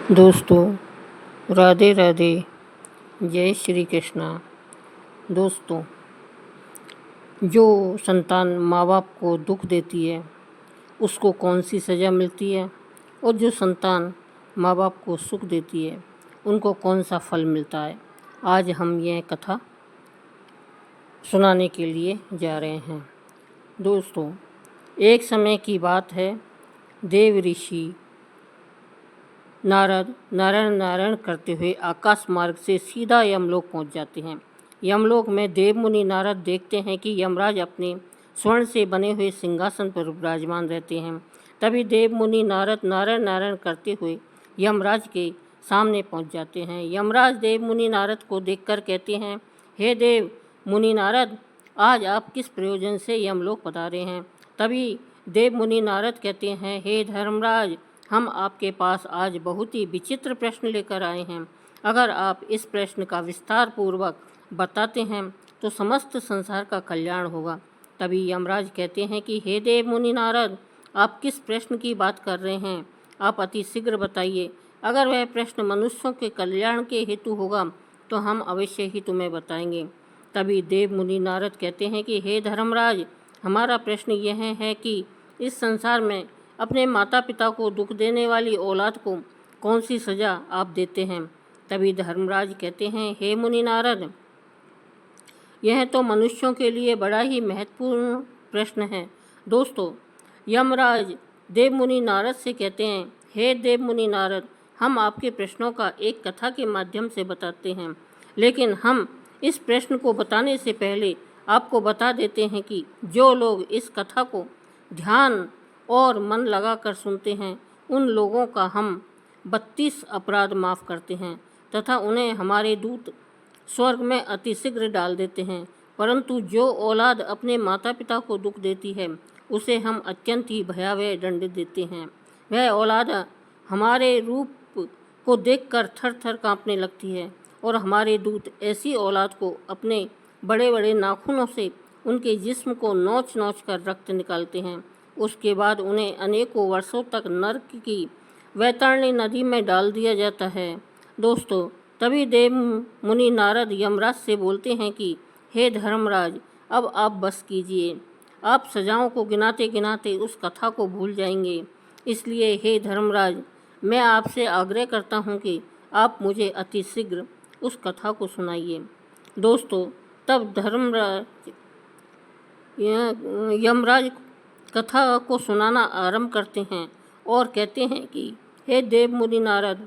दोस्तों, राधे राधे। जय श्री कृष्णा। दोस्तों, जो संतान माँ बाप को दुख देती है उसको कौन सी सज़ा मिलती है, और जो संतान माँ बाप को सुख देती है उनको कौन सा फल मिलता है, आज हम यह कथा सुनाने के लिए जा रहे हैं। दोस्तों, एक समय की बात है। देव ऋषि नारद नारायण नारायण करते हुए आकाश मार्ग से सीधा यमलोक पहुंच जाते हैं। यमलोक में देव मुनि नारद देखते हैं कि यमराज अपने स्वर्ण से बने हुए सिंहासन पर विराजमान रहते हैं। तभी देव मुनि नारद नारायण नारायण करते हुए यमराज के सामने पहुंच जाते हैं। यमराज देव मुनि नारद को देखकर कहते हैं, हे देव मुनि नारद, आज आप किस प्रयोजन से यमलोक पधारे हैं। तभी देव मुनि नारद कहते हैं, हे धर्मराज, हम आपके पास आज बहुत ही विचित्र प्रश्न लेकर आए हैं। अगर आप इस प्रश्न का विस्तार पूर्वक बताते हैं तो समस्त संसार का कल्याण होगा। तभी यमराज कहते हैं कि हे देव मुनि नारद, आप किस प्रश्न की बात कर रहे हैं, आप अति शीघ्र बताइए। अगर वह प्रश्न मनुष्यों के कल्याण के हेतु होगा तो हम अवश्य ही तुम्हें बताएंगे। तभी देव मुनि नारद कहते हैं कि हे धर्मराज, हमारा प्रश्न यह है कि इस संसार में अपने माता पिता को दुख देने वाली औलाद को कौन सी सज़ा आप देते हैं। तभी धर्मराज कहते हैं, हे मुनि नारद, यह तो मनुष्यों के लिए बड़ा ही महत्वपूर्ण प्रश्न है। दोस्तों, यमराज देव मुनि नारद से कहते हैं, हे देव मुनि नारद, हम आपके प्रश्नों का एक कथा के माध्यम से बताते हैं, लेकिन हम इस प्रश्न को बताने से पहले आपको बता देते हैं कि जो लोग इस कथा को ध्यान और मन लगाकर सुनते हैं उन लोगों का हम 32 अपराध माफ़ करते हैं तथा उन्हें हमारे दूत स्वर्ग में अतिशीघ्र डाल देते हैं। परंतु जो औलाद अपने माता पिता को दुख देती है उसे हम अत्यंत ही भयावह दंड देते हैं। वह औलाद हमारे रूप को देखकर थर थर काँपने लगती है और हमारे दूत ऐसी औलाद को अपने बड़े बड़े नाखूनों से उनके जिस्म को नोच नोच कर रक्त निकालते हैं। उसके बाद उन्हें अनेकों वर्षों तक नरक की वैतरणी नदी में डाल दिया जाता है। दोस्तों, तभी देव मुनि नारद यमराज से बोलते हैं कि हे धर्मराज, अब आप बस कीजिए। आप सजाओं को गिनाते गिनाते उस कथा को भूल जाएंगे। इसलिए हे धर्मराज, मैं आपसे आग्रह करता हूँ कि आप मुझे अति शीघ्र उस कथा को सुनाइए। दोस्तों, तब धर्मराज यमराज कथा को सुनाना आरंभ करते हैं और कहते हैं कि हे देव मुनि नारद,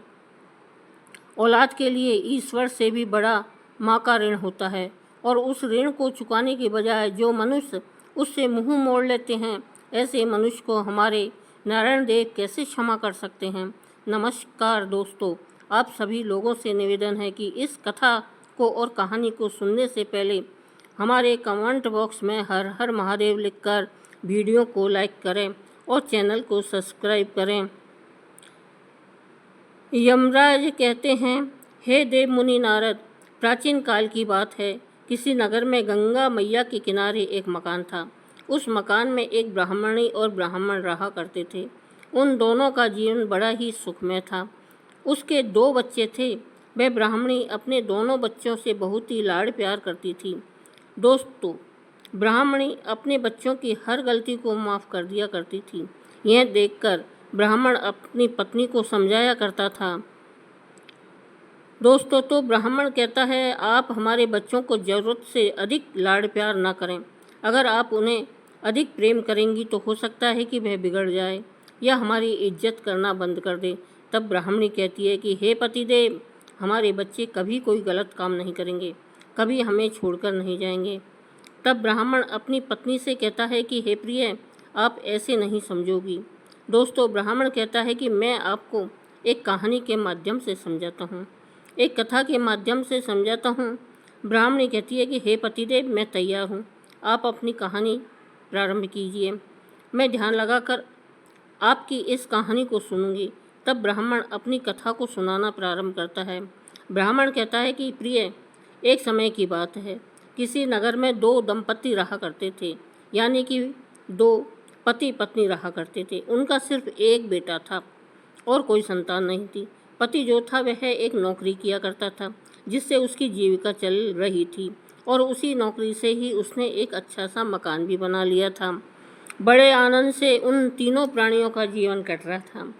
औलाद के लिए ईश्वर से भी बड़ा माँ का ऋण होता है, और उस ऋण को चुकाने के बजाय जो मनुष्य उससे मुंह मोड़ लेते हैं, ऐसे मनुष्य को हमारे नारायण देव कैसे क्षमा कर सकते हैं। नमस्कार दोस्तों, आप सभी लोगों से निवेदन है कि इस कथा को और कहानी को सुनने से पहले हमारे कमेंट बॉक्स में हर हर महादेव लिखकर वीडियो को लाइक करें और चैनल को सब्सक्राइब करें। यमराज कहते हैं, हे देव मुनि नारद, प्राचीन काल की बात है। किसी नगर में गंगा मैया के किनारे एक मकान था। उस मकान में एक ब्राह्मणी और ब्राह्मण रहा करते थे। उन दोनों का जीवन बड़ा ही सुखमय था। उसके 2 बच्चे थे। वह ब्राह्मणी अपने दोनों बच्चों से बहुत ही लाड़ प्यार करती थी। दोस्तों, ब्राह्मणी अपने बच्चों की हर गलती को माफ़ कर दिया करती थी। यह देखकर ब्राह्मण अपनी पत्नी को समझाया करता था। दोस्तों, तो ब्राह्मण कहता है, आप हमारे बच्चों को ज़रूरत से अधिक लाड़ प्यार ना करें। अगर आप उन्हें अधिक प्रेम करेंगी तो हो सकता है कि वह बिगड़ जाए या हमारी इज्जत करना बंद कर दे। तब ब्राह्मणी कहती है कि हे पतिदेव, हमारे बच्चे कभी कोई गलत काम नहीं करेंगे, कभी हमें छोड़कर नहीं जाएंगे। तब ब्राह्मण अपनी पत्नी से कहता है कि हे प्रिय, आप ऐसे नहीं समझोगी। दोस्तों, ब्राह्मण कहता है कि मैं आपको एक कहानी के माध्यम से समझाता हूँ, एक कथा के माध्यम से समझाता हूँ। ब्राह्मणी कहती है कि हे पतिदेव, मैं तैयार हूँ, आप अपनी कहानी प्रारंभ कीजिए। मैं ध्यान लगाकर आपकी इस कहानी को सुनूंगी। तब ब्राह्मण अपनी कथा को सुनाना प्रारंभ करता है। ब्राह्मण कहता है कि प्रिय, एक समय की बात है। किसी नगर में 2 दंपति रहा करते थे, यानी कि 2 पति पत्नी रहा करते थे। उनका सिर्फ एक बेटा था और कोई संतान नहीं थी। पति जो था वह एक नौकरी किया करता था जिससे उसकी जीविका चल रही थी और उसी नौकरी से ही उसने एक अच्छा सा मकान भी बना लिया था। बड़े आनंद से उन तीनों प्राणियों का जीवन कट रहा था।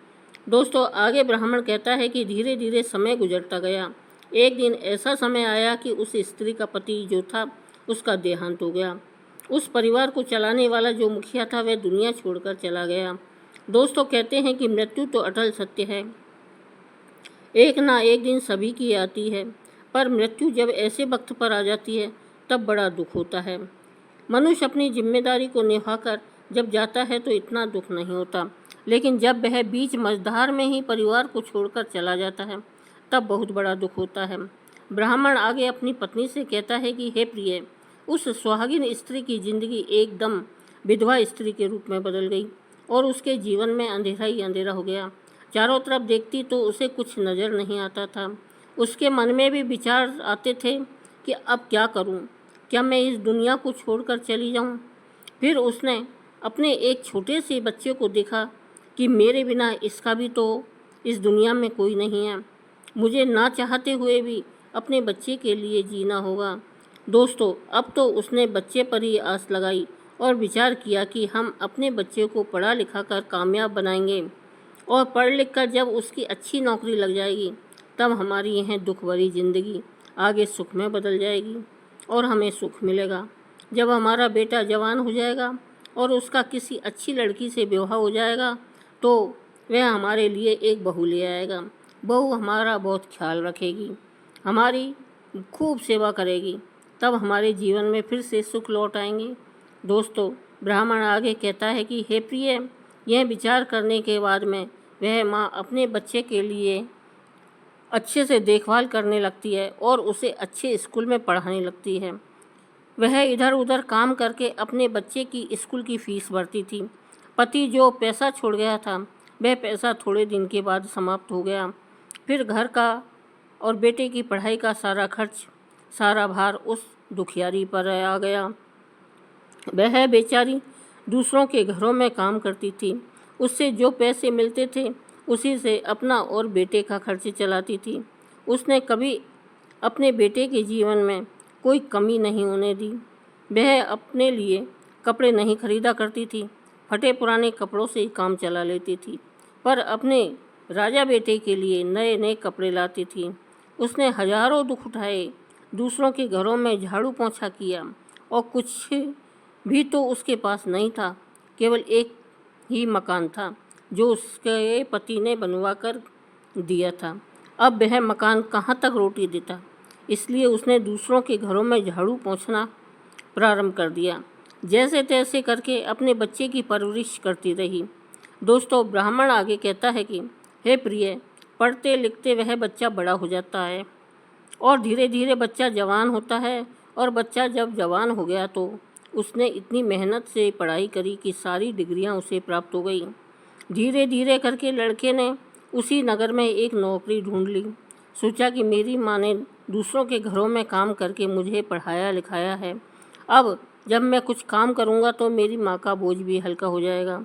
दोस्तों, आगे ब्राह्मण कहता है कि धीरे धीरे समय गुजरता गया। एक दिन ऐसा समय आया कि उस स्त्री का पति जो था उसका देहांत हो गया। उस परिवार को चलाने वाला जो मुखिया था वह दुनिया छोड़कर चला गया। दोस्तों, कहते हैं कि मृत्यु तो अटल सत्य है, एक ना एक दिन सभी की आती है, पर मृत्यु जब ऐसे वक्त पर आ जाती है तब बड़ा दुख होता है। मनुष्य अपनी जिम्मेदारी को निभाकर जब जाता है तो इतना दुख नहीं होता, लेकिन जब वह बीच मझधार में ही परिवार को छोड़कर चला जाता है तब बहुत बड़ा दुख होता है। ब्राह्मण आगे अपनी पत्नी से कहता है कि हे प्रिय, उस सुहागिन स्त्री की जिंदगी एकदम विधवा स्त्री के रूप में बदल गई और उसके जीवन में अंधेरा ही अंधेरा हो गया। चारों तरफ देखती तो उसे कुछ नज़र नहीं आता था। उसके मन में भी विचार आते थे कि अब क्या करूं? क्या मैं इस दुनिया को छोड़कर चली जाऊं? फिर उसने अपने एक छोटे से बच्चे को देखा कि मेरे बिना इसका भी तो इस दुनिया में कोई नहीं है। मुझे ना चाहते हुए भी अपने बच्चे के लिए जीना होगा। दोस्तों, अब तो उसने बच्चे पर ही आस लगाई और विचार किया कि हम अपने बच्चे को पढ़ा लिखा कर कामयाब बनाएंगे और पढ़ लिख कर जब उसकी अच्छी नौकरी लग जाएगी तब हमारी यह दुख भरी ज़िंदगी आगे सुख में बदल जाएगी और हमें सुख मिलेगा। जब हमारा बेटा जवान हो जाएगा और उसका किसी अच्छी लड़की से विवाह हो जाएगा तो वह हमारे लिए एक बहू ले आएगा। बहू हमारा बहुत ख्याल रखेगी, हमारी खूब सेवा करेगी, तब हमारे जीवन में फिर से सुख लौट आएंगे। दोस्तों, ब्राह्मण आगे कहता है कि हे प्रिय, यह विचार करने के बाद में वह माँ अपने बच्चे के लिए अच्छे से देखभाल करने लगती है और उसे अच्छे स्कूल में पढ़ाने लगती है। वह इधर उधर काम करके अपने बच्चे की स्कूल की फीस भरती थी। पति जो पैसा छोड़ गया था वह पैसा थोड़े दिन के बाद समाप्त हो गया। फिर घर का और बेटे की पढ़ाई का सारा खर्च, सारा भार उस दुखियारी पर आ गया। वह बेचारी दूसरों के घरों में काम करती थी। उससे जो पैसे मिलते थे उसी से अपना और बेटे का खर्च चलाती थी। उसने कभी अपने बेटे के जीवन में कोई कमी नहीं होने दी। वह अपने लिए कपड़े नहीं खरीदा करती थी, फटे पुराने कपड़ों से ही काम चला लेती थी, पर अपने राजा बेटे के लिए नए नए कपड़े लाती थी। उसने हजारों दुख उठाए, दूसरों के घरों में झाड़ू पोंछा किया और कुछ भी तो उसके पास नहीं था। केवल एक ही मकान था जो उसके पति ने बनवा कर दिया था। अब वह मकान कहाँ तक रोटी देता, इसलिए उसने दूसरों के घरों में झाड़ू पोंछना प्रारंभ कर दिया। जैसे तैसे करके अपने बच्चे की परवरिश करती रही। दोस्तों, ब्राह्मण आगे कहता है कि हे प्रिय, पढ़ते लिखते वह बच्चा बड़ा हो जाता है और धीरे धीरे बच्चा जवान होता है और बच्चा जब जवान हो गया तो उसने इतनी मेहनत से पढ़ाई करी कि सारी डिग्रियां उसे प्राप्त हो गई। धीरे धीरे करके लड़के ने उसी नगर में एक नौकरी ढूंढ ली। सोचा कि मेरी माँ ने दूसरों के घरों में काम करके मुझे पढ़ाया लिखाया है, अब जब मैं कुछ काम करूँगा तो मेरी माँ का बोझ भी हल्का हो जाएगा।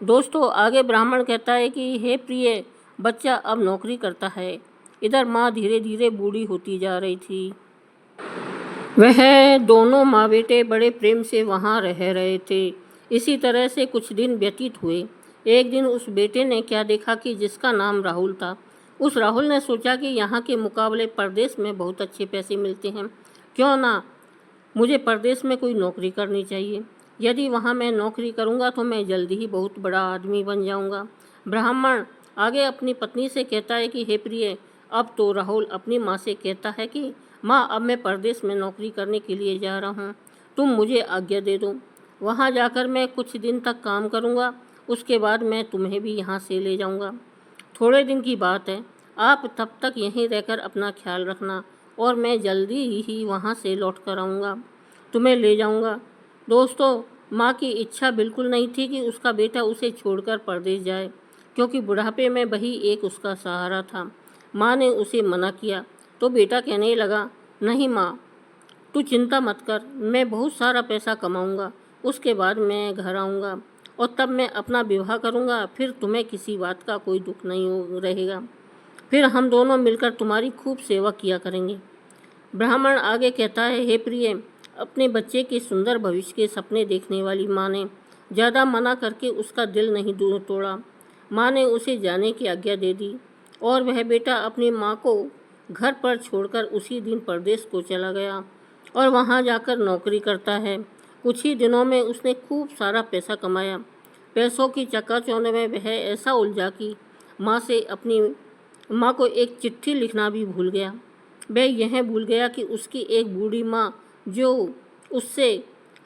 दोस्तों, आगे ब्राह्मण कहता है कि हे प्रिय, बच्चा अब नौकरी करता है। इधर माँ धीरे धीरे बूढ़ी होती जा रही थी। वह दोनों माँ बेटे बड़े प्रेम से वहाँ रह रहे थे। इसी तरह से कुछ दिन व्यतीत हुए। एक दिन उस बेटे ने क्या देखा कि जिसका नाम राहुल था, उस राहुल ने सोचा कि यहाँ के मुकाबले परदेश में बहुत अच्छे पैसे मिलते हैं, क्यों ना मुझे परदेश में कोई नौकरी करनी चाहिए। यदि वहाँ मैं नौकरी करूँगा तो मैं जल्दी ही बहुत बड़ा आदमी बन जाऊँगा। ब्राह्मण आगे अपनी पत्नी से कहता है कि हे प्रिय, अब तो राहुल अपनी माँ से कहता है कि माँ, अब मैं परदेश में नौकरी करने के लिए जा रहा हूँ, तुम मुझे आज्ञा दे दो। वहाँ जाकर मैं कुछ दिन तक काम करूँगा, उसके बाद मैं तुम्हें भी यहाँ से ले जाऊँगा। थोड़े दिन की बात है, आप तब तक यहीं रहकर अपना ख्याल रखना और मैं जल्दी ही वहाँ से लौट कर आऊँगा, तुम्हें ले जाऊँगा। दोस्तों, माँ की इच्छा बिल्कुल नहीं थी कि उसका बेटा उसे छोड़कर परदेश जाए, क्योंकि बुढ़ापे में वही एक उसका सहारा था। माँ ने उसे मना किया तो बेटा कहने लगा, नहीं माँ, तू चिंता मत कर, मैं बहुत सारा पैसा कमाऊँगा, उसके बाद मैं घर आऊँगा और तब मैं अपना विवाह करूँगा, फिर तुम्हें किसी बात का कोई दुख नहीं रहेगा। फिर हम दोनों मिलकर तुम्हारी खूब सेवा किया करेंगे। ब्राह्मण आगे कहता है, हे प्रिय, अपने बच्चे के सुंदर भविष्य के सपने देखने वाली माँ ने ज़्यादा मना करके उसका दिल नहीं तोड़ा। माँ ने उसे जाने की आज्ञा दे दी और वह बेटा अपनी माँ को घर पर छोड़कर उसी दिन परदेश को चला गया और वहाँ जाकर नौकरी करता है। कुछ ही दिनों में उसने खूब सारा पैसा कमाया। पैसों की चकाचौंध में वह ऐसा उलझा कि अपनी माँ को एक चिट्ठी लिखना भी भूल गया। वह यह भूल गया कि उसकी एक बूढ़ी माँ जो उससे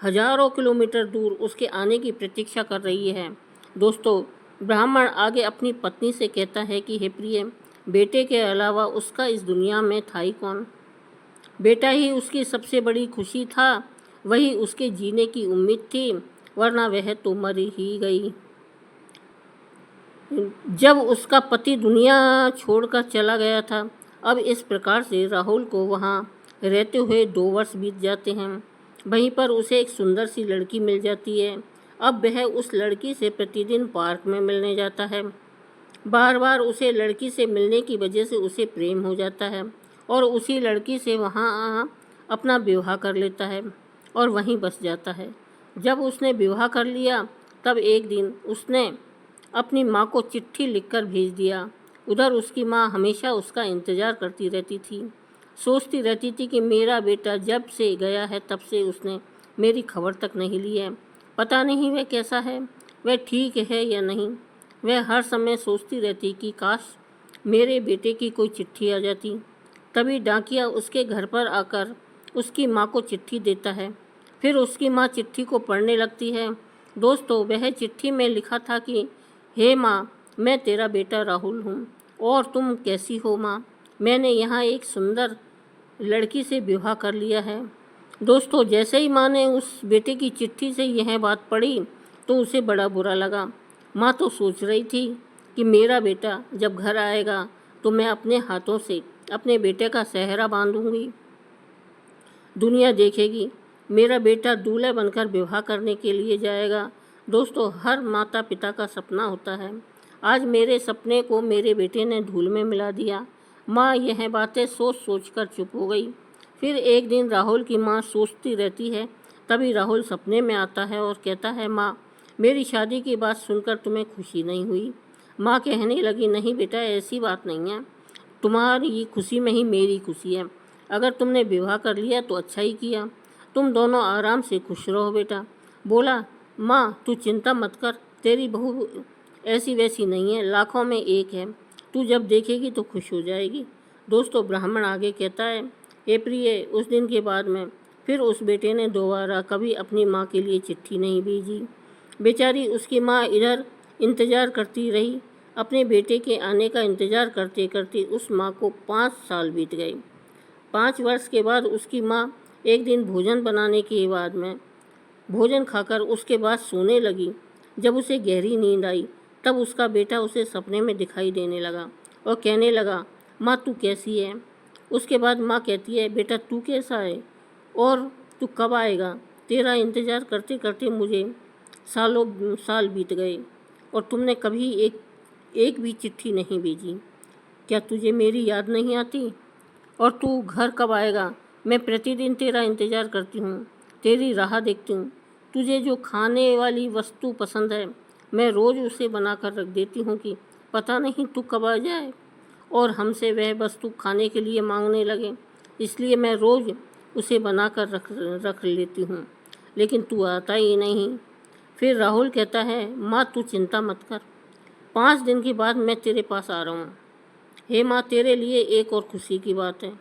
हजारों किलोमीटर दूर उसके आने की प्रतीक्षा कर रही है। दोस्तों, ब्राह्मण आगे अपनी पत्नी से कहता है कि हे प्रिय, बेटे के अलावा उसका इस दुनिया में था ही कौन। बेटा ही उसकी सबसे बड़ी खुशी था, वही उसके जीने की उम्मीद थी, वरना वह तो मर ही गई। जब उसका पति दुनिया छोड़कर चला गया था। अब इस प्रकार से राहुल को वहाँ रहते हुए 2 वर्ष बीत जाते हैं। वहीं पर उसे एक सुंदर सी लड़की मिल जाती है। अब वह उस लड़की से प्रतिदिन पार्क में मिलने जाता है। बार बार उसे लड़की से मिलने की वजह से उसे प्रेम हो जाता है और उसी लड़की से वहाँ अपना विवाह कर लेता है और वहीं बस जाता है। जब उसने विवाह कर लिया तब एक दिन उसने अपनी माँ को चिट्ठी लिखकर भेज दिया। उधर उसकी माँ हमेशा उसका इंतज़ार करती रहती थी। सोचती रहती थी कि मेरा बेटा जब से गया है तब से उसने मेरी खबर तक नहीं ली है। पता नहीं वह कैसा है, वह ठीक है या नहीं। वह हर समय सोचती रहती कि काश मेरे बेटे की कोई चिट्ठी आ जाती। तभी डाकिया उसके घर पर आकर उसकी माँ को चिट्ठी देता है। फिर उसकी माँ चिट्ठी को पढ़ने लगती है। दोस्तों, वह चिट्ठी में लिखा था कि हे माँ, मैं तेरा बेटा राहुल हूँ और तुम कैसी हो माँ? मैंने यहाँ एक सुंदर लड़की से विवाह कर लिया है। दोस्तों, जैसे ही माँ ने उस बेटे की चिट्ठी से यह बात पढ़ी तो उसे बड़ा बुरा लगा। माँ तो सोच रही थी कि मेरा बेटा जब घर आएगा तो मैं अपने हाथों से अपने बेटे का सेहरा बांधूंगी। दुनिया देखेगी मेरा बेटा दूल्हा बनकर विवाह करने के लिए जाएगा। दोस्तों, हर माता पिता का सपना होता है। आज मेरे सपने को मेरे बेटे ने धूल में मिला दिया। माँ यह बातें सोच सोच कर चुप हो गई। फिर एक दिन राहुल की माँ सोचती रहती है, तभी राहुल सपने में आता है और कहता है, माँ, मेरी शादी की बात सुनकर तुम्हें खुशी नहीं हुई? माँ कहने लगी, नहीं बेटा, ऐसी बात नहीं है, तुम्हारी खुशी में ही मेरी खुशी है। अगर तुमने विवाह कर लिया तो अच्छा ही किया, तुम दोनों आराम से खुश रहो बेटा। बोला, माँ तू चिंता मत कर, तेरी बहू ऐसी वैसी नहीं है, लाखों में एक है, तू जब देखेगी तो खुश हो जाएगी। दोस्तों, ब्राह्मण आगे कहता है, हे प्रिय, उस दिन के बाद में फिर उस बेटे ने दोबारा कभी अपनी माँ के लिए चिट्ठी नहीं भेजी। बेचारी उसकी माँ इधर इंतज़ार करती रही। अपने बेटे के आने का इंतज़ार करते करते उस माँ को 5 साल बीत गए। 5 वर्ष के बाद उसकी माँ एक दिन भोजन बनाने के बाद में भोजन खाकर उसके बाद सोने लगी। जब उसे गहरी नींद आई तब उसका बेटा उसे सपने में दिखाई देने लगा और कहने लगा, माँ तू कैसी है? उसके बाद माँ कहती है, बेटा तू कैसा है और तू कब आएगा? तेरा इंतज़ार करते करते मुझे सालों साल बीत गए और तुमने कभी एक भी चिट्ठी नहीं भेजी। क्या तुझे मेरी याद नहीं आती? और तू घर कब आएगा? मैं प्रतिदिन तेरा इंतज़ार करती हूँ, तेरी राह देखती हूँ। तुझे जो खाने वाली वस्तु पसंद है मैं रोज़ उसे बना कर रख देती हूँ कि पता नहीं तू कब आ जाए और हमसे वह वस्तु खाने के लिए मांगने लगे। इसलिए मैं रोज़ उसे बना कर रख लेती हूँ, लेकिन तू आता ही नहीं। फिर राहुल कहता है, माँ तू चिंता मत कर, 5 दिन के बाद मैं तेरे पास आ रहा हूँ। हे माँ, तेरे लिए एक और खुशी की बात है,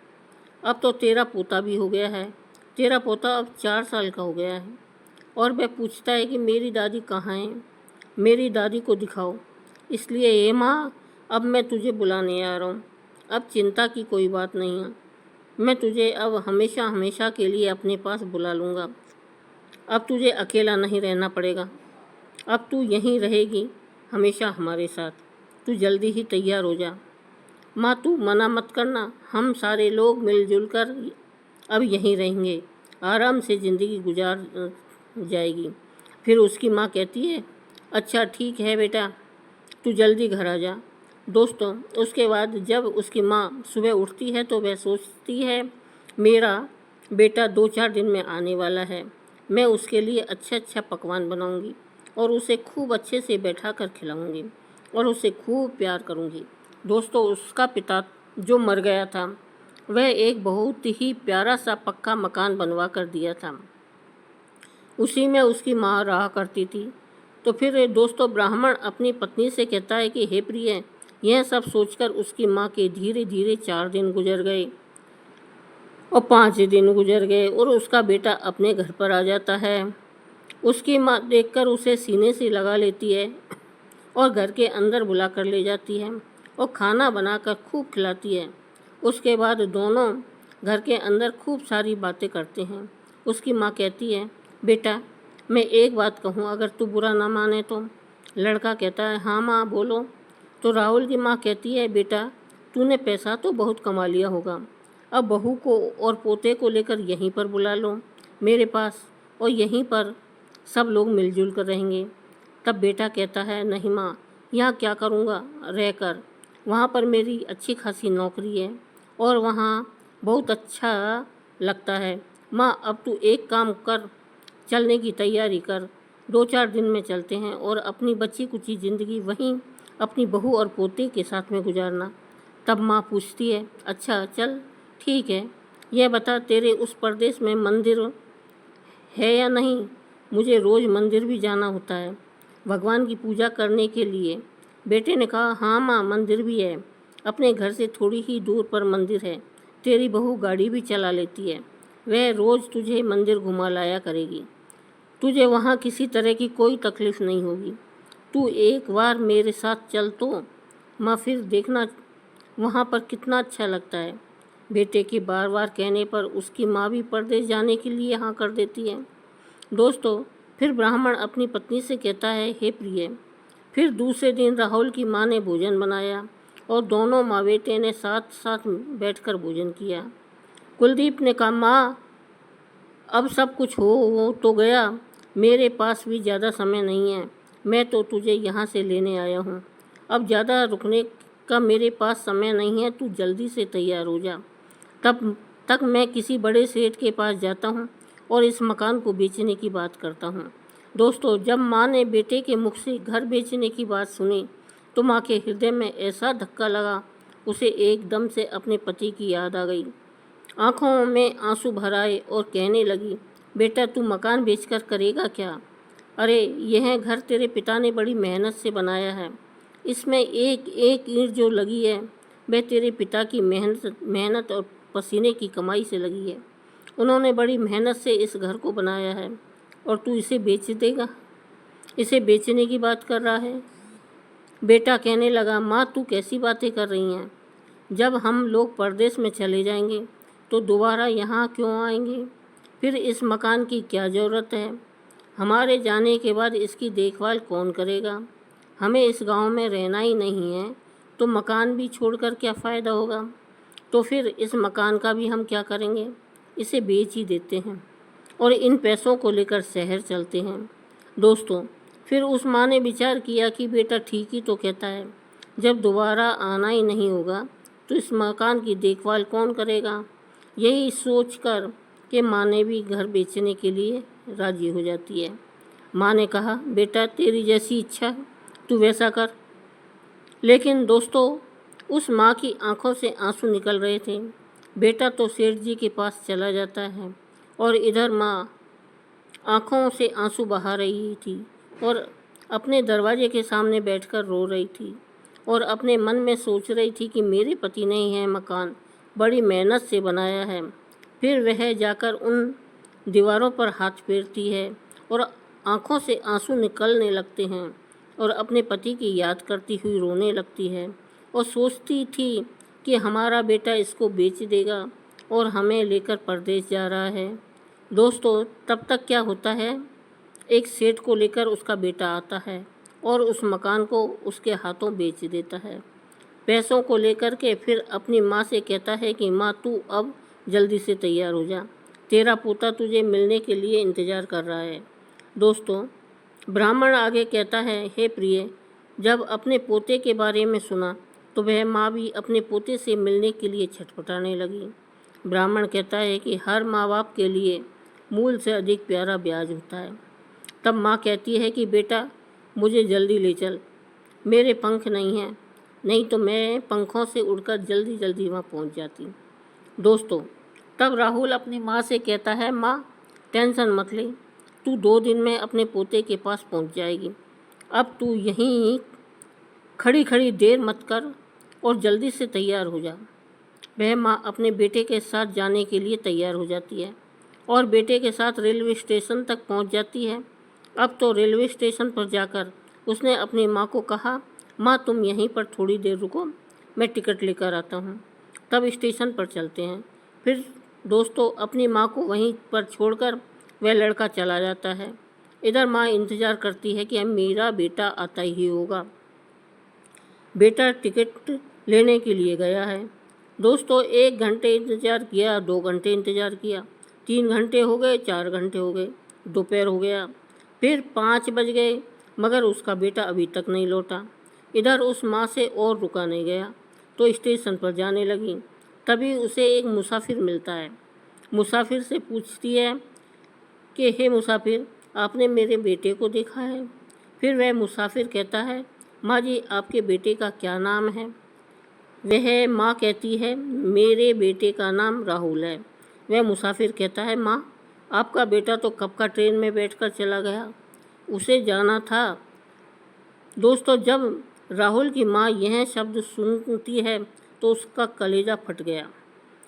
अब तो तेरा पोता भी हो गया है। तेरा पोता अब 4 साल का हो गया है और वह पूछता है कि मेरी दादी कहाँ है, मेरी दादी को दिखाओ। इसलिए हे माँ, अब मैं तुझे बुलाने आ रहा हूँ। अब चिंता की कोई बात नहीं है, मैं तुझे अब हमेशा हमेशा के लिए अपने पास बुला लूँगा। अब तुझे अकेला नहीं रहना पड़ेगा, अब तू यहीं रहेगी हमेशा हमारे साथ। तू जल्दी ही तैयार हो जा। माँ तू मना मत करना, हम सारे लोग मिलजुल कर अब यहीं रहेंगे, आराम से ज़िंदगी गुजार जाएगी। फिर उसकी माँ कहती है, अच्छा ठीक है बेटा, तू जल्दी घर आ जा। दोस्तों उसके बाद जब उसकी माँ सुबह उठती है तो वह सोचती है मेरा बेटा 2-4 दिन में आने वाला है, मैं उसके लिए अच्छा पकवान बनाऊंगी और उसे खूब अच्छे से बैठा कर खिलाऊंगी और उसे खूब प्यार करूंगी। दोस्तों उसका पिता जो मर गया था वह एक बहुत ही प्यारा सा पक्का मकान बनवा कर दिया था, उसी में उसकी माँ रहा करती थी। तो फिर दोस्तों ब्राह्मण अपनी पत्नी से कहता है कि हे प्रिय, यह सब सोचकर उसकी माँ के धीरे धीरे 4 दिन गुजर गए और 5 दिन गुजर गए और उसका बेटा अपने घर पर आ जाता है। उसकी माँ देखकर उसे सीने से लगा लेती है और घर के अंदर बुला कर ले जाती है और खाना बनाकर खूब खिलाती है। उसके बाद दोनों घर के अंदर खूब सारी बातें करते हैं। उसकी माँ कहती है बेटा मैं एक बात कहूँ, अगर तू बुरा ना माने तो। लड़का कहता है हाँ माँ बोलो। तो राहुल की माँ कहती है बेटा तूने पैसा तो बहुत कमा लिया होगा, अब बहू को और पोते को लेकर यहीं पर बुला लो मेरे पास, और यहीं पर सब लोग मिलजुल कर रहेंगे। तब बेटा कहता है नहीं माँ, यहाँ क्या करूँगा रहकर, वहाँ पर मेरी अच्छी खासी नौकरी है और वहाँ बहुत अच्छा लगता है। माँ अब तू एक काम कर, चलने की तैयारी कर, 2-4 दिन में चलते हैं और अपनी बची कुची ज़िंदगी वहीं अपनी बहू और पोते के साथ में गुजारना। तब माँ पूछती है अच्छा चल ठीक है, यह बता तेरे उस परदेश में मंदिर है या नहीं, मुझे रोज़ मंदिर भी जाना होता है भगवान की पूजा करने के लिए। बेटे ने कहा हाँ माँ मंदिर भी है, अपने घर से थोड़ी ही दूर पर मंदिर है, तेरी बहू गाड़ी भी चला लेती है, वह रोज़ तुझे मंदिर घुमा लाया करेगी, तुझे वहाँ किसी तरह की कोई तकलीफ़ नहीं होगी, तू एक बार मेरे साथ चल तो माँ, फिर देखना वहाँ पर कितना अच्छा लगता है। बेटे के बार बार कहने पर उसकी माँ भी परदेश जाने के लिए हाँ कर देती है। दोस्तों फिर ब्राह्मण अपनी पत्नी से कहता है हे प्रिय, फिर दूसरे दिन राहुल की माँ ने भोजन बनाया और दोनों माँ बेटे ने साथ साथ बैठकर भोजन किया। कुलदीप ने कहा माँ अब सब कुछ हो तो गया, मेरे पास भी ज़्यादा समय नहीं है, मैं तो तुझे यहाँ से लेने आया हूँ, अब ज़्यादा रुकने का मेरे पास समय नहीं है, तू जल्दी से तैयार हो जा, तब तक मैं किसी बड़े सेठ के पास जाता हूँ और इस मकान को बेचने की बात करता हूँ। दोस्तों जब माँ ने बेटे के मुख से घर बेचने की बात सुनी तो माँ के हृदय में ऐसा धक्का लगा, उसे एकदम से अपने पति की याद आ गई। आंखों में आंसू भर आए और कहने लगी बेटा तू मकान बेचकर करेगा क्या? अरे यह घर तेरे पिता ने बड़ी मेहनत से बनाया है, इसमें एक एक ईंट जो लगी है वह तेरे पिता की मेहनत और पसीने की कमाई से लगी है, उन्होंने बड़ी मेहनत से इस घर को बनाया है और तू इसे बेच देगा, इसे बेचने की बात कर रहा है। बेटा कहने लगा माँ तू कैसी बातें कर रही हैं, जब हम लोग परदेश में चले जाएंगे तो दोबारा यहाँ क्यों आएंगे, फिर इस मकान की क्या ज़रूरत है, हमारे जाने के बाद इसकी देखभाल कौन करेगा, हमें इस गांव में रहना ही नहीं है तो मकान भी छोड़कर क्या फ़ायदा होगा, तो फिर इस मकान का भी हम क्या करेंगे, इसे बेच ही देते हैं और इन पैसों को लेकर शहर चलते हैं। दोस्तों फिर उस माँ ने विचार किया कि बेटा ठीक ही तो कहता है, जब दोबारा आना ही नहीं होगा तो इस मकान की देखभाल कौन करेगा। यही सोचकर कि माँ ने भी घर बेचने के लिए राज़ी हो जाती है। माँ ने कहा बेटा तेरी जैसी इच्छा है तू वैसा कर। लेकिन दोस्तों उस माँ की आंखों से आंसू निकल रहे थे। बेटा तो सेठ जी के पास चला जाता है और इधर माँ आंखों से आंसू बहा रही थी और अपने दरवाजे के सामने बैठकर रो रही थी और अपने मन में सोच रही थी कि मेरे पति ने यह मकान बड़ी मेहनत से बनाया है। फिर वह जाकर उन दीवारों पर हाथ फेरती है और आंखों से आंसू निकलने लगते हैं और अपने पति की याद करती हुई रोने लगती है और सोचती थी कि हमारा बेटा इसको बेच देगा और हमें लेकर परदेश जा रहा है। दोस्तों तब तक क्या होता है, एक सेठ को लेकर उसका बेटा आता है और उस मकान को उसके हाथों बेच देता है पैसों को लेकर के। फिर अपनी माँ से कहता है कि माँ तू अब जल्दी से तैयार हो जा, तेरा पोता तुझे मिलने के लिए इंतज़ार कर रहा है। दोस्तों ब्राह्मण आगे कहता है हे प्रिय, जब अपने पोते के बारे में सुना तो वह माँ भी अपने पोते से मिलने के लिए छटपटाने लगी। ब्राह्मण कहता है कि हर माँ बाप के लिए मूल से अधिक प्यारा ब्याज होता है। तब माँ कहती है कि बेटा मुझे जल्दी ले चल, मेरे पंख नहीं हैं, नहीं तो मैं पंखों से उड़कर जल्दी जल्दी वहाँ पहुँच जाती। दोस्तों, तब राहुल अपनी माँ से कहता है, माँ टेंशन मत ले, तू 2 दिन में अपने पोते के पास पहुँच जाएगी। अब तू यहीं खड़ी खड़ी देर मत कर और जल्दी से तैयार हो जा। वह माँ अपने बेटे के साथ जाने के लिए तैयार हो जाती है और बेटे के साथ रेलवे स्टेशन तक पहुँच जाती है। अब तो रेलवे स्टेशन पर जाकर उसने अपनी माँ को कहा, माँ तुम यहीं पर थोड़ी देर रुको, मैं टिकट लेकर आता हूँ। तब स्टेशन पर चलते हैं। फिर दोस्तों, अपनी माँ को वहीं पर छोड़कर वह लड़का चला जाता है। इधर माँ इंतज़ार करती है कि अब मेरा बेटा आता ही होगा। बेटा टिकट लेने के लिए गया है। दोस्तों, 1 घंटे इंतज़ार किया, 2 घंटे इंतज़ार किया, 3 घंटे हो गए, 4 घंटे हो गए, दोपहर हो गया, फिर 5 बज गए, मगर उसका बेटा अभी तक नहीं लौटा। इधर उस माँ से और रुका नहीं गया, तो स्टेशन पर जाने लगी। तभी उसे एक मुसाफिर मिलता है। मुसाफिर से पूछती है कि हे मुसाफिर, आपने मेरे बेटे को देखा है? फिर वह मुसाफिर कहता है, माँ जी आपके बेटे का क्या नाम है? वह माँ कहती है, मेरे बेटे का नाम राहुल है। वह मुसाफिर कहता है, माँ आपका बेटा तो कब का ट्रेन में बैठकर चला गया, उसे जाना था। दोस्तों, जब राहुल की माँ यह शब्द सुनती है तो उसका कलेजा फट गया।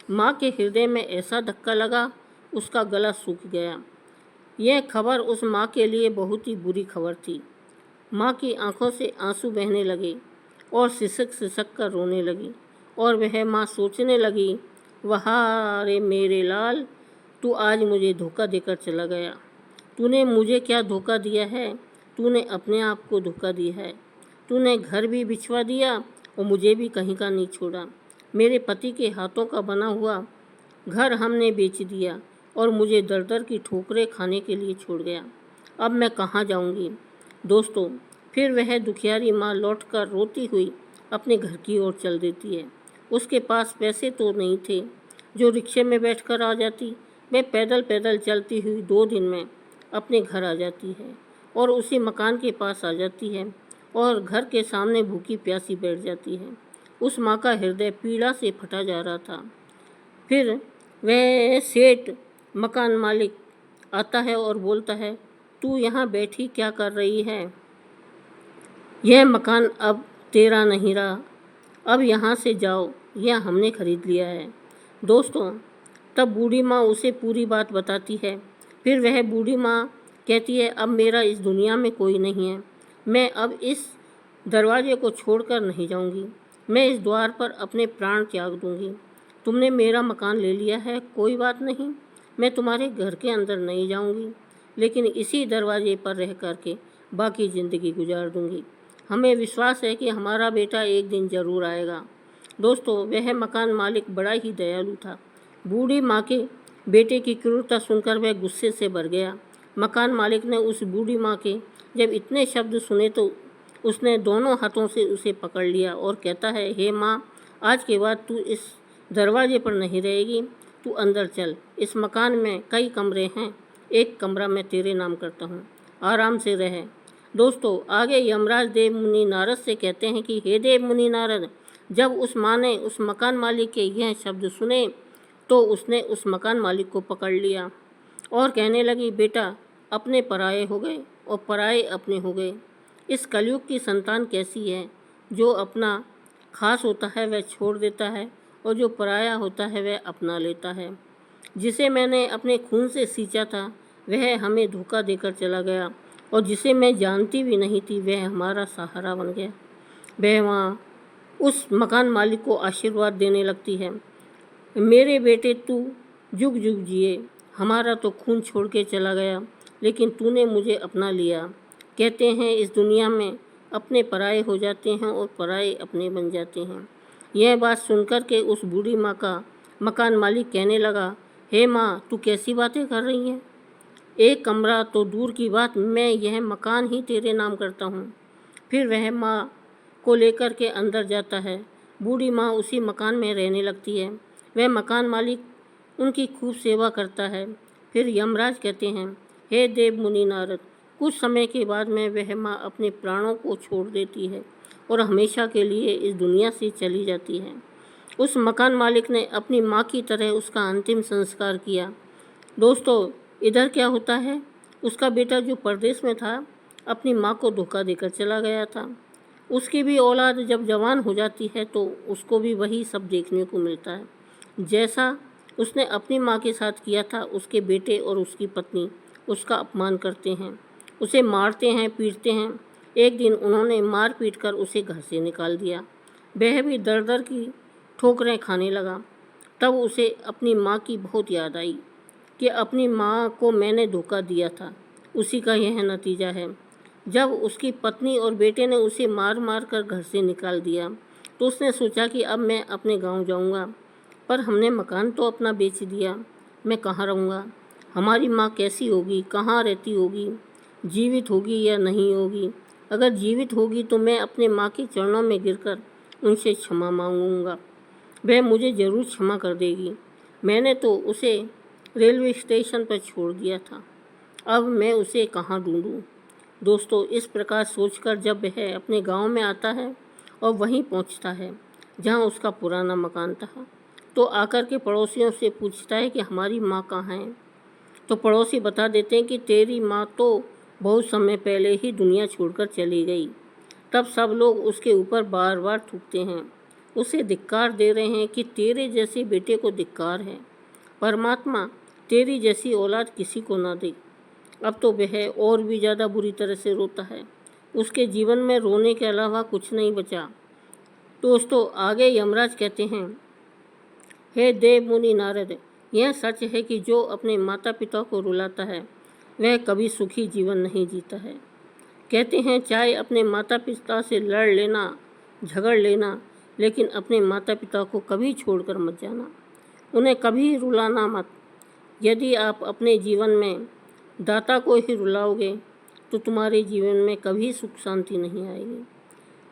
माँ के हृदय में ऐसा धक्का लगा, उसका गला सूख गया। यह खबर उस माँ के लिए बहुत ही बुरी खबर थी। माँ की आंखों से आंसू बहने लगे और सिसक सिसक कर रोने लगी और वह माँ सोचने लगी, वाह रे मेरे लाल, तू आज मुझे धोखा देकर चला गया। तूने मुझे क्या धोखा दिया है? तूने अपने आप को धोखा दिया है। तूने घर भी बिछवा दिया और मुझे भी कहीं का नहीं छोड़ा। मेरे पति के हाथों का बना हुआ घर हमने बेच दिया और मुझे दर दर की ठोकरें खाने के लिए छोड़ गया। अब मैं कहाँ जाऊँगी? दोस्तों, फिर वह दुखियारी माँ लौटकर रोती हुई अपने घर की ओर चल देती है। उसके पास पैसे तो नहीं थे जो रिक्शे में बैठकर आ जाती। वह पैदल पैदल चलती हुई 2 दिन में अपने घर आ जाती है और उसी मकान के पास आ जाती है और घर के सामने भूखी प्यासी बैठ जाती है। उस माँ का हृदय पीड़ा से फटा जा रहा था। फिर वह सेठ मकान मालिक आता है और बोलता है, तू यहाँ बैठी क्या कर रही है? यह मकान अब तेरा नहीं रहा, अब यहाँ से जाओ, यह हमने खरीद लिया है। दोस्तों, तब बूढ़ी माँ उसे पूरी बात बताती है। फिर वह बूढ़ी माँ कहती है, अब मेरा इस दुनिया में कोई नहीं है, मैं अब इस दरवाजे को छोड़कर नहीं जाऊंगी, मैं इस द्वार पर अपने प्राण त्याग दूंगी। तुमने मेरा मकान ले लिया है, कोई बात नहीं, मैं तुम्हारे घर के अंदर नहीं जाऊंगी, लेकिन इसी दरवाजे पर रह करके बाकी ज़िंदगी गुजार दूंगी। हमें विश्वास है कि हमारा बेटा एक दिन ज़रूर आएगा। दोस्तों, वह मकान मालिक बड़ा ही दयालु था। बूढ़ी माँ के बेटे की क्रूरता सुनकर वह गुस्से से भर गया। मकान मालिक ने उस बूढ़ी माँ के जब इतने शब्द सुने तो उसने दोनों हाथों से उसे पकड़ लिया और कहता है, हे माँ, आज के बाद तू इस दरवाजे पर नहीं रहेगी, तू अंदर चल। इस मकान में कई कमरे हैं, एक कमरा मैं तेरे नाम करता हूँ, आराम से रह। दोस्तों, आगे यमराज देव मुनि नारद से कहते हैं कि हे देव मुनि नारद, जब उस माँ ने उस मकान मालिक के यह शब्द सुने तो उसने उस मकान मालिक को पकड़ लिया और कहने लगी, बेटा अपने पराये हो गए और पराये अपने हो गए। इस कलयुग की संतान कैसी है, जो अपना खास होता है वह छोड़ देता है और जो पराया होता है वह अपना लेता है। जिसे मैंने अपने खून से सींचा था वह हमें धोखा देकर चला गया और जिसे मैं जानती भी नहीं थी वह हमारा सहारा बन गया। वह वहाँ उस मकान मालिक को आशीर्वाद देने लगती है, मेरे बेटे तू जुग जुग जिए, हमारा तो खून छोड़ के चला गया लेकिन तूने मुझे अपना लिया। कहते हैं इस दुनिया में अपने पराये हो जाते हैं और पराये अपने बन जाते हैं। यह बात सुनकर के उस बूढ़ी माँ का मकान मालिक कहने लगा, हे माँ, तू कैसी बातें कर रही है? एक कमरा तो दूर की बात, मैं यह मकान ही तेरे नाम करता हूँ। फिर वह माँ को लेकर के अंदर जाता है बूढ़ी माँ उसी मकान में रहने लगती है। वह मकान मालिक उनकी खूब सेवा करता है। फिर यमराज कहते हैं, हे देव मुनि नारद, कुछ समय के बाद में वह माँ अपने प्राणों को छोड़ देती है और हमेशा के लिए इस दुनिया से चली जाती है। उस मकान मालिक ने अपनी माँ की तरह उसका अंतिम संस्कार किया। दोस्तों, इधर क्या होता है, उसका बेटा जो परदेश में था अपनी माँ को धोखा देकर चला गया था। उसकी भी औलाद जब जवान हो जाती है तो उसको भी वही सब देखने को मिलता है जैसा उसने अपनी माँ के साथ किया था। उसके बेटे और उसकी पत्नी उसका अपमान करते हैं, उसे मारते हैं, पीटते हैं। एक दिन उन्होंने मार पीट कर उसे घर से निकाल दिया। वह भी दर दर की ठोकरें खाने लगा। तब उसे अपनी माँ की बहुत याद आई कि अपनी माँ को मैंने धोखा दिया था, उसी का यह नतीजा है। जब उसकी पत्नी और बेटे ने उसे मार मार कर घर से निकाल दिया तो उसने सोचा कि अब मैं अपने गांव जाऊंगा, पर हमने मकान तो अपना बेच दिया। मैं कहाँ रहूँगा? हमारी माँ कैसी होगी, कहाँ रहती होगी, जीवित होगी या नहीं होगी? अगर जीवित होगी तो मैं अपने माँ के चरणों में गिरकर उनसे क्षमा मांगूंगा। वह मुझे ज़रूर क्षमा कर देगी। मैंने तो उसे रेलवे स्टेशन पर छोड़ दिया था, अब मैं उसे कहाँ ढूंढूं? दोस्तों, इस प्रकार सोचकर जब वह अपने गांव में आता है और वहीं पहुंचता है जहां उसका पुराना मकान था, तो आकर के पड़ोसियों से पूछता है कि हमारी माँ कहाँ है। तो पड़ोसी बता देते हैं कि तेरी माँ तो बहुत समय पहले ही दुनिया छोड़कर चली गई। तब सब लोग उसके ऊपर बार बार थूकते हैं, उसे धिक्कार दे रहे हैं कि तेरे जैसे बेटे को धिक्कार है, परमात्मा तेरी जैसी औलाद किसी को ना दे। अब तो वह और भी ज़्यादा बुरी तरह से रोता है। उसके जीवन में रोने के अलावा कुछ नहीं बचा। दोस्तों, आगे यमराज कहते हैं, हे देव मुनि नारद, यह सच है कि जो अपने माता पिता को रुलाता है वह कभी सुखी जीवन नहीं जीता है। कहते हैं, चाहे अपने माता पिता से लड़ लेना, झगड़ लेना, लेकिन अपने माता पिता को कभी छोड़कर मत जाना, उन्हें कभी रुलाना मत। यदि आप अपने जीवन में दाता को ही रुलाओगे तो तुम्हारे जीवन में कभी सुख शांति नहीं आएगी।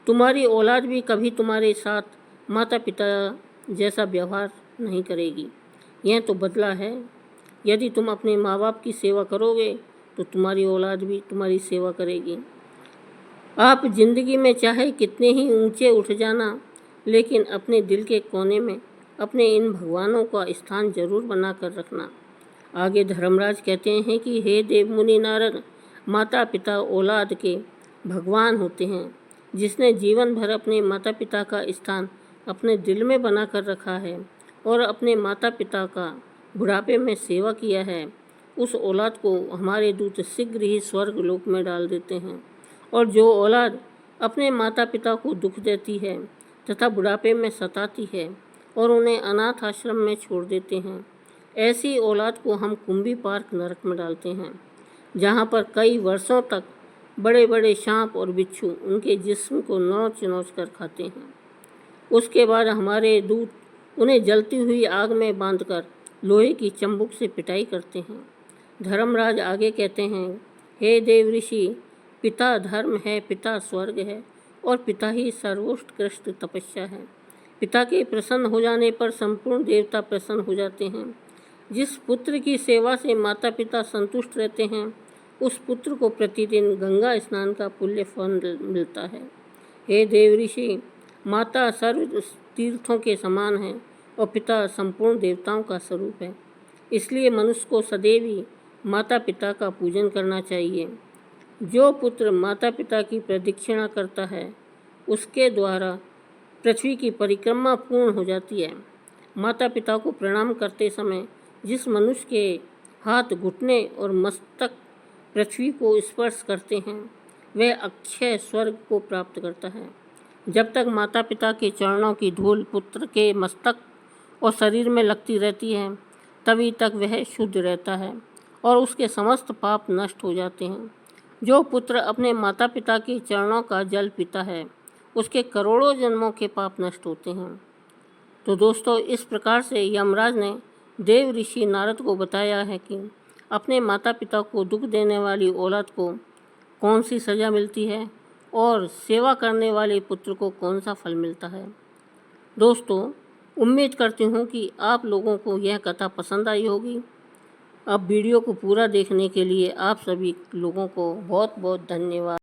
तुम्हारी औलाद भी कभी तुम्हारे साथ माता पिता जैसा व्यवहार नहीं करेगी। यह तो बदला है। यदि तुम अपने माँ बाप की सेवा करोगे तो तुम्हारी औलाद भी तुम्हारी सेवा करेगी। आप जिंदगी में चाहे कितने ही ऊंचे उठ जाना, लेकिन अपने दिल के कोने में अपने इन भगवानों का स्थान जरूर बना कर रखना। आगे धर्मराज कहते हैं कि हे देव मुनि नारद, माता पिता औलाद के भगवान होते हैं। जिसने जीवन भर अपने माता पिता का स्थान अपने दिल में बना कर रखा है और अपने माता पिता का बुढ़ापे में सेवा किया है, उस औलाद को हमारे दूत शीघ्र ही स्वर्ग लोक में डाल देते हैं। और जो औलाद अपने माता पिता को दुख देती है तथा बुढ़ापे में सताती है और उन्हें अनाथ आश्रम में छोड़ देते हैं, ऐसी औलाद को हम कुंभी पार्क नरक में डालते हैं, जहाँ पर कई वर्षों तक बड़े बड़े सांप और बिच्छू उनके जिस्म को नोच नोच कर खाते हैं। उसके बाद हमारे दूत उन्हें जलती हुई आग में बांधकर लोहे की चंबुक से पिटाई करते हैं। धर्मराज आगे कहते हैं, हे देव ऋषि, पिता धर्म है, पिता स्वर्ग है और पिता ही सर्वोत्कृष्ट तपस्या है। पिता के प्रसन्न हो जाने पर संपूर्ण देवता प्रसन्न हो जाते हैं। जिस पुत्र की सेवा से माता पिता संतुष्ट रहते हैं, उस पुत्र को प्रतिदिन गंगा स्नान का पुण्य फल मिलता है। हे देव ऋषि, माता सर्व तीर्थों के समान है और पिता संपूर्ण देवताओं का स्वरूप है। इसलिए मनुष्य को सदैव ही माता पिता का पूजन करना चाहिए। जो पुत्र माता पिता की प्रदक्षिणा करता है, उसके द्वारा पृथ्वी की परिक्रमा पूर्ण हो जाती है। माता पिता को प्रणाम करते समय जिस मनुष्य के हाथ, घुटने और मस्तक पृथ्वी को स्पर्श करते हैं, वह अक्षय स्वर्ग को प्राप्त करता है। जब तक माता पिता के चरणों की धूल पुत्र के मस्तक और शरीर में लगती रहती है, तभी तक वह शुद्ध रहता है और उसके समस्त पाप नष्ट हो जाते हैं। जो पुत्र अपने माता पिता के चरणों का जल पीता है, उसके करोड़ों जन्मों के पाप नष्ट होते हैं। तो दोस्तों, इस प्रकार से यमराज ने देव ऋषि नारद को बताया है कि अपने माता पिता को दुख देने वाली औलाद को कौन सी सज़ा मिलती है और सेवा करने वाले पुत्र को कौन सा फल मिलता है। दोस्तों, उम्मीद करती हूँ कि आप लोगों को यह कथा पसंद आई होगी। अब वीडियो को पूरा देखने के लिए आप सभी लोगों को बहुत बहुत धन्यवाद।